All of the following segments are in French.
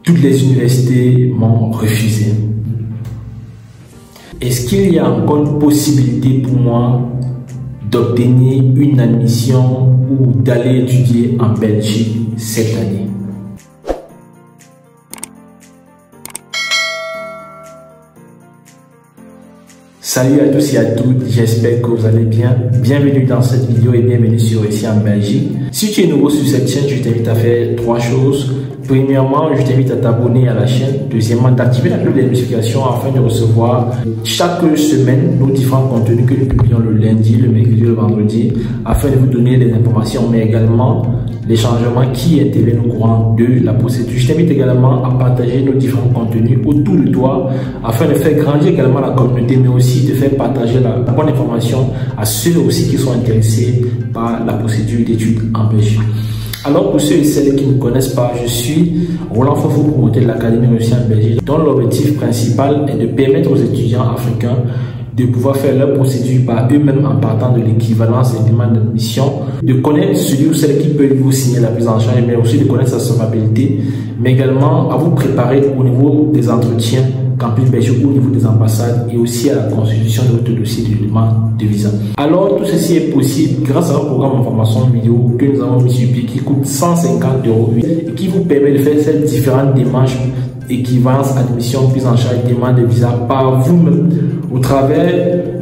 Toutes les universités m'ont refusé. Est-ce qu'il y a encore une possibilité pour moi d'obtenir une admission ou d'aller étudier en Belgique cette année? Salut à tous et à toutes, j'espère que vous allez bien. Bienvenue dans cette vidéo et bienvenue sur Ici en Belgique. Si tu es nouveau sur cette chaîne, je t'invite à faire trois choses. Premièrement, je t'invite à t'abonner à la chaîne. Deuxièmement, d'activer la cloche des notifications afin de recevoir chaque semaine nos différents contenus que nous publions le lundi, le mercredi, le vendredi, afin de vous donner des informations, mais également les changements qui interviennent au courant de la procédure. Je t'invite également à partager nos différents contenus autour de toi afin de faire grandir également la communauté, mais aussi de faire partager la bonne information à ceux aussi qui sont intéressés par la procédure d'études en Belgique. Alors pour ceux et celles qui ne me connaissent pas, je suis Roland Fofo, promoteur de l'Académie Réussie en Belgique, dont l'objectif principal est de permettre aux étudiants africains de pouvoir faire leur procédure par eux-mêmes en partant de l'équivalence des demandes d'admission, de connaître celui ou celle qui peut vous signer la prise en charge, mais aussi de connaître sa solvabilité, mais également à vous préparer au niveau des entretiens Campus Belgique, au niveau des ambassades et aussi à la constitution de votre dossier de demande de visa. Alors tout ceci est possible grâce à un programme en formation vidéo que nous avons mis sur pied qui coûte 150 € et qui vous permet de faire ces différentes démarches équivalence, admission, prise en charge, demande de visa par vous-même au travers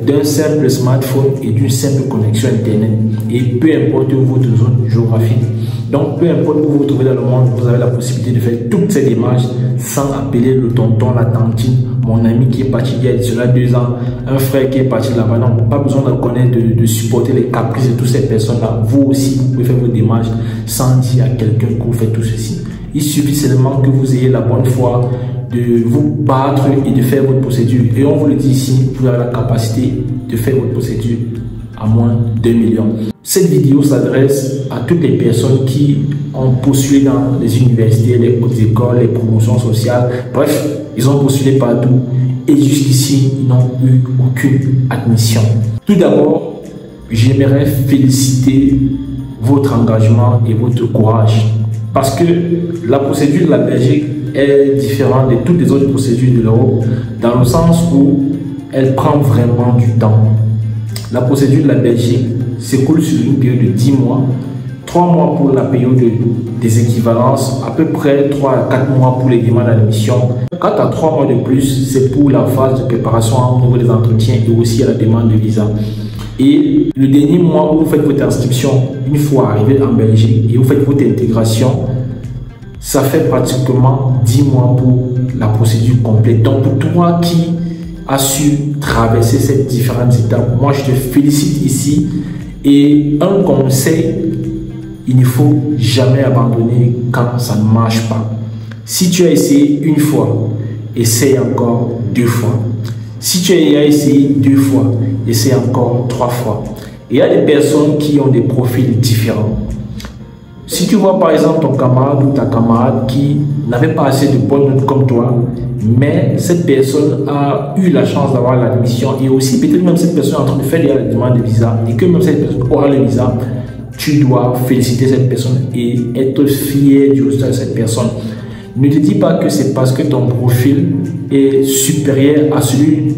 d'un simple smartphone et d'une simple connexion internet, et peu importe votre zone géographique. Donc peu importe où vous vous trouvez dans le monde, vous avez la possibilité de faire toutes ces démarches sans appeler le tonton, la tantine, mon ami qui est parti il y a cela 2 ans, un frère qui est parti là-bas. Non, pas besoin de connaître, de supporter les caprices de toutes ces personnes-là. Vous aussi, vous pouvez faire vos démarches sans dire à quelqu'un que vous faites tout ceci. Il suffit seulement que vous ayez la bonne foi de vous battre et de faire votre procédure. Et on vous le dit ici, vous avez la capacité de faire votre procédure à moins de 2 millions. Cette vidéo s'adresse à toutes les personnes qui ont postulé dans les universités, les hautes écoles, les promotions sociales. Bref, ils ont postulé partout et jusqu'ici, ils n'ont eu aucune admission. Tout d'abord, j'aimerais féliciter votre engagement et votre courage. Parce que la procédure de la Belgique est différente de toutes les autres procédures de l'Europe, dans le sens où elle prend vraiment du temps. La procédure de la Belgique s'écoule sur une période de 10 mois, 3 mois pour la période des équivalences, à peu près 3 à 4 mois pour les demandes d'admission. Quant à 3 mois de plus, c'est pour la phase de préparation au niveau des entretiens et aussi à la demande de visa. Et le dernier mois où vous faites votre inscription, une fois arrivé en Belgique, et vous faites votre intégration, ça fait pratiquement 10 mois pour la procédure complète. Donc pour toi qui as su traverser ces différentes étapes, moi je te félicite ici. Et un conseil, il ne faut jamais abandonner quand ça ne marche pas. Si tu as essayé une fois, essaye encore 2 fois. Si tu as essayé 2 fois, essaye encore 3 fois. Il y a des personnes qui ont des profils différents. Si tu vois par exemple ton camarade ou ta camarade qui n'avait pas assez de bonnes notes comme toi, mais cette personne a eu la chance d'avoir l'admission, et aussi peut-être même cette personne est en train de faire la demande de visa, et que même cette personne aura le visa, tu dois féliciter cette personne et être fier du résultat de cette personne. Ne te dis pas que c'est parce que ton profil est supérieur à celui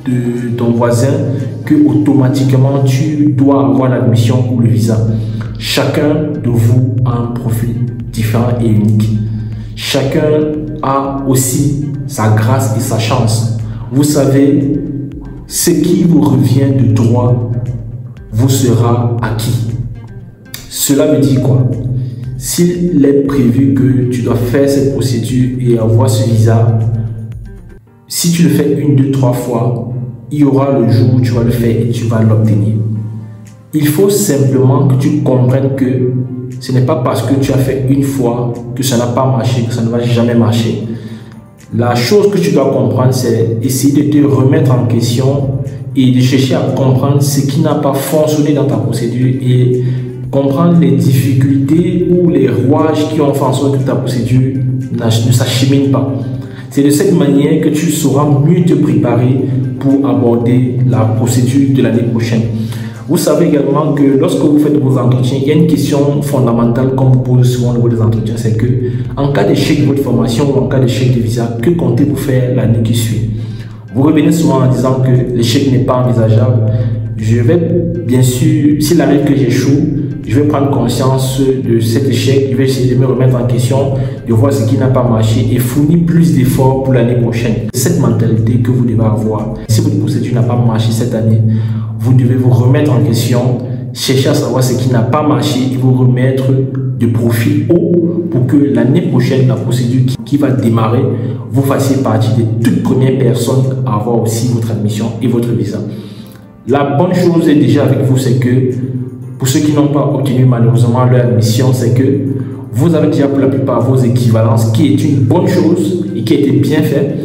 de ton voisin que automatiquement tu dois avoir l'admission ou le visa. Chacun de vous a un profil différent et unique. Chacun a aussi sa grâce et sa chance. Vous savez, ce qui vous revient de droit vous sera acquis. Cela veut dire quoi? S'il est prévu que tu dois faire cette procédure et avoir ce visa, si tu le fais 1, 2, 3 fois, il y aura le jour où tu vas le faire et tu vas l'obtenir. Il faut simplement que tu comprennes que ce n'est pas parce que tu as fait une fois que ça n'a pas marché, que ça ne va jamais marcher. La chose que tu dois comprendre, c'est essayer de te remettre en question et de chercher à comprendre ce qui n'a pas fonctionné dans ta procédure et comprendre les difficultés ou les rouages qui ont fait en sorte que ta procédure ne s'achemine pas. C'est de cette manière que tu sauras mieux te préparer pour aborder la procédure de l'année prochaine. Vous savez également que lorsque vous faites vos entretiens, il y a une question fondamentale qu'on vous pose souvent au niveau des entretiens, c'est que en cas d'échec de votre formation ou en cas d'échec de visa, que comptez-vous faire l'année qui suit? Vous revenez souvent en disant que l'échec n'est pas envisageable. Je vais, bien sûr, s'il arrive que j'échoue, je vais prendre conscience de cet échec, je vais essayer de me remettre en question, de voir ce qui n'a pas marché et fournir plus d'efforts pour l'année prochaine. C'est cette mentalité que vous devez avoir. Si votre procédure n'a pas marché cette année, vous devez vous remettre en question, chercher à savoir ce qui n'a pas marché et vous remettre de profil haut pour que l'année prochaine, la procédure qui va démarrer, vous fassiez partie des toutes premières personnes à avoir aussi votre admission et votre visa. La bonne chose est déjà avec vous, c'est que pour ceux qui n'ont pas obtenu malheureusement leur admission, c'est que vous avez déjà pour la plupart vos équivalences, qui est une bonne chose et qui a été bien fait.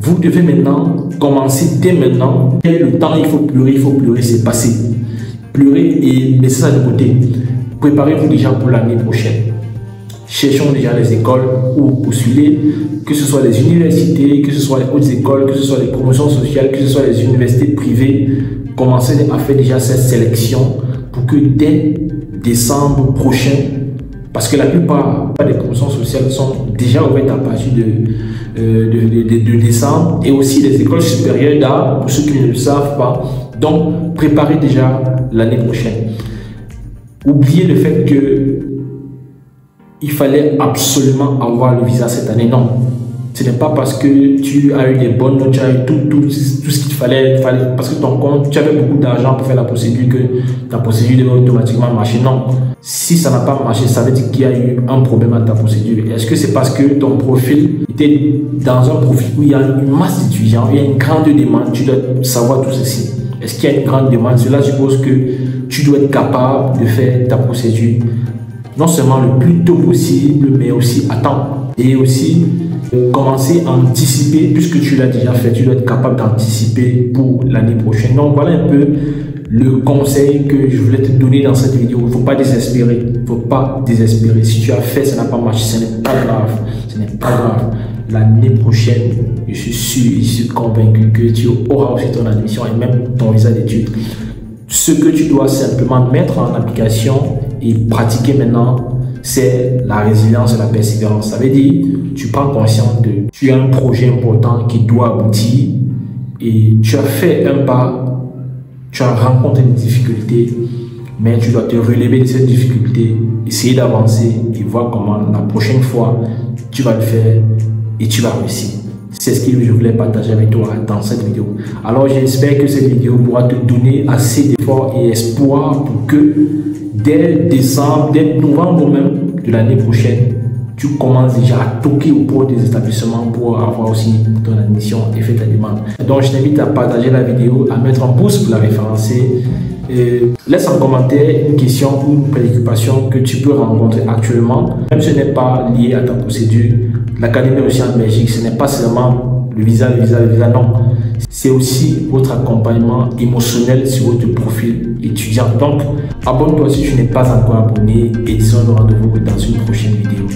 Vous devez maintenant commencer dès maintenant. Et le temps, il faut pleurer, c'est passé. Pleurer et laisser ça de côté. Préparez-vous déjà pour l'année prochaine. Cherchons déjà les écoles où postuler, que ce soit les universités, que ce soit les hautes écoles, que ce soit les promotions sociales, que ce soit les universités privées. Commencez à faire déjà cette sélection pour que dès décembre prochain, parce que la plupart des promotions sociales sont déjà ouvertes à partir de décembre, et aussi les écoles supérieures d'art, pour ceux qui ne le savent pas. Donc, préparez déjà l'année prochaine. Oubliez le fait que il fallait absolument avoir le visa cette année. Non. Ce n'est pas parce que tu as eu des bonnes notes, tu as eu tout ce qu'il fallait, parce que ton compte, tu avais beaucoup d'argent pour faire la procédure, que ta procédure devait automatiquement marcher. Non. Si ça n'a pas marché, ça veut dire qu'il y a eu un problème à ta procédure. Est-ce que c'est parce que ton profil était dans un profil où il y a une masse d'étudiants, il y a une grande demande, tu dois savoir tout ceci. Est-ce qu'il y a une grande demande? Cela suppose que tu dois être capable de faire ta procédure, non seulement le plus tôt possible, mais aussi à temps. Et aussi, commencer à anticiper, puisque tu l'as déjà fait, tu dois être capable d'anticiper pour l'année prochaine. Donc voilà un peu le conseil que je voulais te donner dans cette vidéo. Il ne faut pas désespérer. Il ne faut pas désespérer. Si tu as fait, ça n'a pas marché, ce n'est pas grave. Ce n'est pas grave. L'année prochaine, je suis sûr, je suis convaincu que tu auras aussi ton admission et même ton visa d'études. Ce que tu dois simplement mettre en application et pratiquer maintenant, c'est la résilience et la persévérance. Ça veut dire, tu prends conscience que tu as un projet important qui doit aboutir et tu as fait un pas, tu as rencontré des difficultés, mais tu dois te relever de ces difficultés, essayer d'avancer et voir comment la prochaine fois tu vas le faire et tu vas réussir. C'est ce que je voulais partager avec toi dans cette vidéo. Alors j'espère que cette vidéo pourra te donner assez d'efforts et espoir pour que dès décembre, dès novembre même de l'année prochaine, tu commences déjà à toquer aux portes des établissements pour avoir aussi ton admission et faire ta demande. Donc je t'invite à partager la vidéo, à mettre un pouce pour la référencer. Laisse en commentaire une question ou une préoccupation que tu peux rencontrer actuellement. Même si ce n'est pas lié à ta procédure, l'Académie aussi en Belgique, ce n'est pas seulement le visa, non. C'est aussi votre accompagnement émotionnel sur votre profil étudiant. Donc, abonne-toi si tu n'es pas encore abonné et disons le rendez-vous dans une prochaine vidéo.